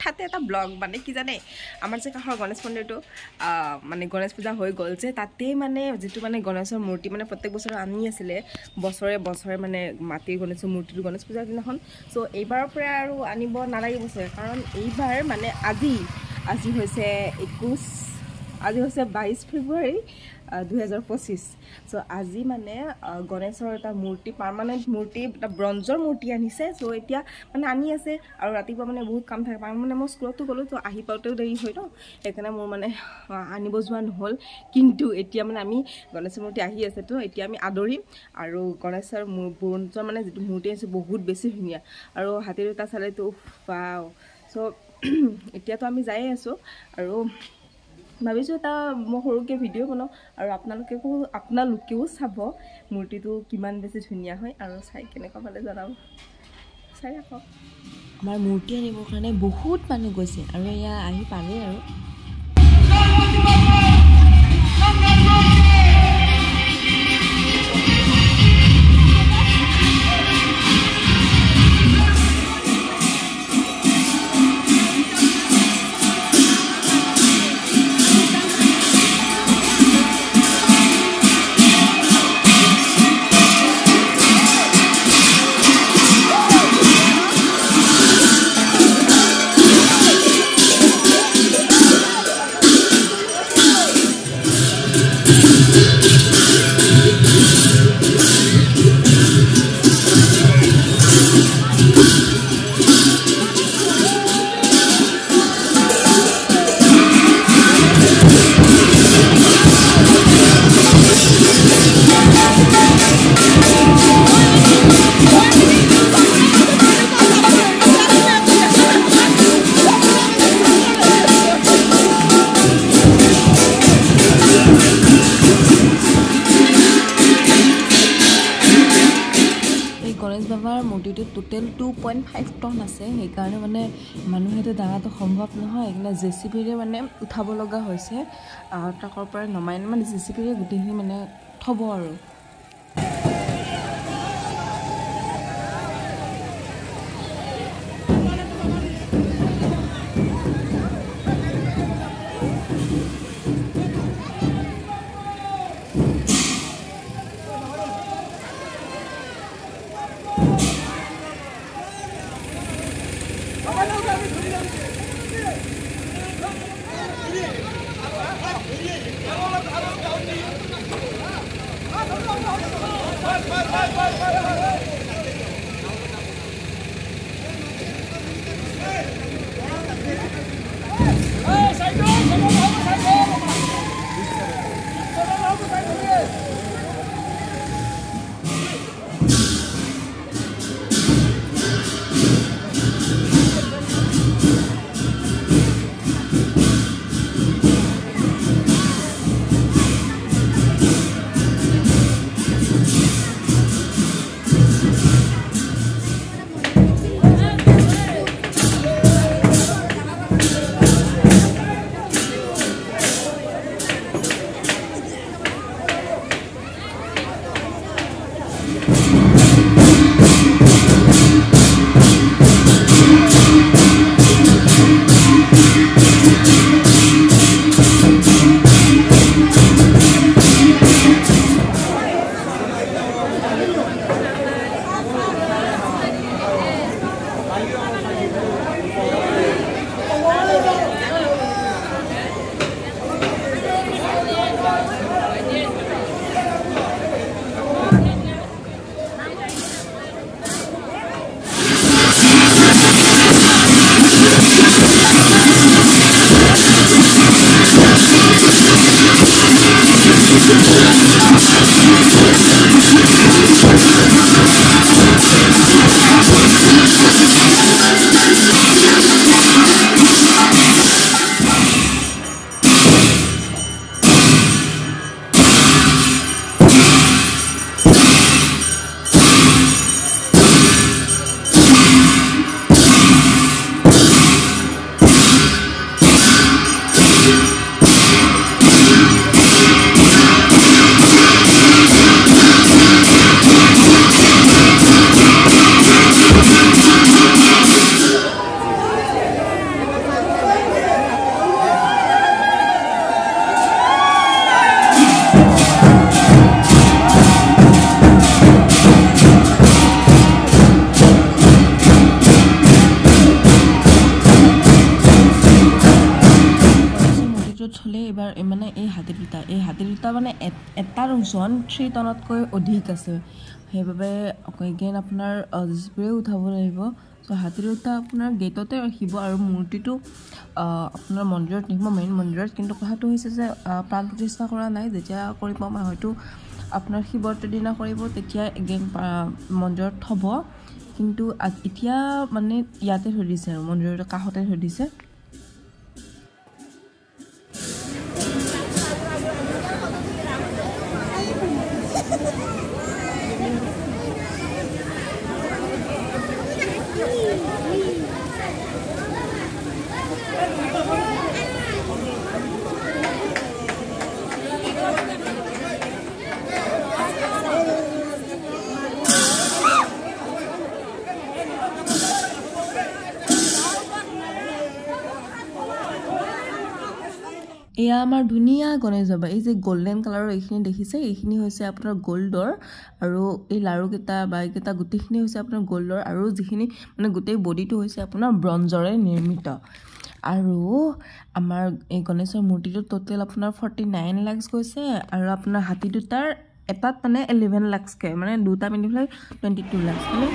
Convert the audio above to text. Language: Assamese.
হঠাতে এটা ব্লগ মানে কি জানে আমাৰ যে কাষৰ গণেশ মন্দিৰটো মানে গণেশ পূজা হৈ গ'ল যে তাতে মানে যেটো মানে গণেশৰ মূৰ্তি মানে প্ৰত্যেক বছৰ আনি আছিলে বছৰে বছৰে মানে মাটিৰ গণেশৰ মূৰ্তিটো গণেশ পূজাৰ দিনাখন সো এইবাৰৰ পৰা আৰু আনিব নালাগিব কাৰণ এইবাৰ মানে আজি হৈছে 22 ফেব্ৰুৱাৰী 2025 সো আজি মানে গণেশৰ এটা মূৰ্তি পাৰ্মানেন্ট মূৰ্তি এটা ব্ৰঞ্জৰ মূৰ্তি আনিছে সো এতিয়া মানে আনি আছে আৰু ৰাতিপুৱা মানে বহুত কাম থাকে মানে মই স্কুলতো গলো তো আহি পাওঁতেও দেৰি হয় ন এখানে মোৰ মানে আনিব যোৱা নহল কিন্তু এতিয়া মানে আমি গণেশৰ মূৰ্তি আহি আছে তো এতিয়া আমি আদৰিম আৰু গণেশৰ ব্ৰঞ্জৰ মানে যেটো মূৰ্তি আছে বহুত বেছি ধুনীয়া আৰু হাতেৰ এটা চালে তো ওয়াও সো এতিয়া তো আমি যাই আছো আৰু ভাবিছো এটা মই সৰুকে ভিডিও বনাও আৰু আপোনালোকেও চাব মূৰ্তিটো কিমান বেছি ধুনীয়া হয় আৰু চাই কেনেকুৱা পালে জনাব চাই ৰাখক আমাৰ মূৰ্তি আনিবৰ কাৰণে বহুত মানুহ গৈছে আৰু এয়া আহি পালে আৰু মূৰ্তিটো টোটেল 2.5 টন আছে সেইকাৰণে মানে মানুহেতে দাঙাটো সম্ভৱ নহয় এনে জেচিবিৰে মানে উঠাব লগা হৈছে ট্ৰাকৰ পৰা নমাই মানে জেচিবিৰে গুটিখিনি মানে থব আৰু চলে এবাৰ মানে এই হাতী দুটা মানে এটাৰ ওজন 3 টনতকৈ অধিক আছে সেইবাবে এগেইন আপোনাৰ জেচিবিৰে উঠাব লাগিব চ' হাতী দুটা আপোনাৰ গেটতে ৰাখিব আৰু মূৰ্তিটো আপোনাৰ মন্দিৰত নিব মেইন মন্দিৰত কিন্তু কথাটো হৈছে যে প্ৰাণ প্ৰতিষ্ঠা কৰা নাই যেতিয়া কৰিব মানে হয়তো আপোনাৰ শিৱৰাত্ৰিৰ দিনা কৰিব তেতিয়া এগেইন মন্দিৰত থ'ব কিন্তু এতিয়া মানে ইয়াতে থৈ দিছে আৰু মন্দিৰৰ কাষতে থৈ দিছে এয়া আমাৰ ধুনীয়া গণেশ বাবা এই যে গোল্ডেন কালাৰৰ এইখিনি দেখিছে এইখিনি হৈছে আপোনাৰ গোল্ডৰ আৰু এই লাৰুকেইটা বা এইকেইটা গোটেইখিনি হৈছে আপোনাৰ গোল্ডৰ আৰু যিখিনি মানে গোটেই বডিটো হৈছে আপোনাৰ ব্ৰঞ্জৰে নিৰ্মিত আৰু আমাৰ এই গণেশৰ মূৰ্তিটো টোটেল আপোনাৰ 49 লাখ গৈছে আৰু আপোনাৰ হাতী দুটাৰ এটাত মানে 11 লাখকে মানে দুটা মিলি পেলাই 22 লাখ মানে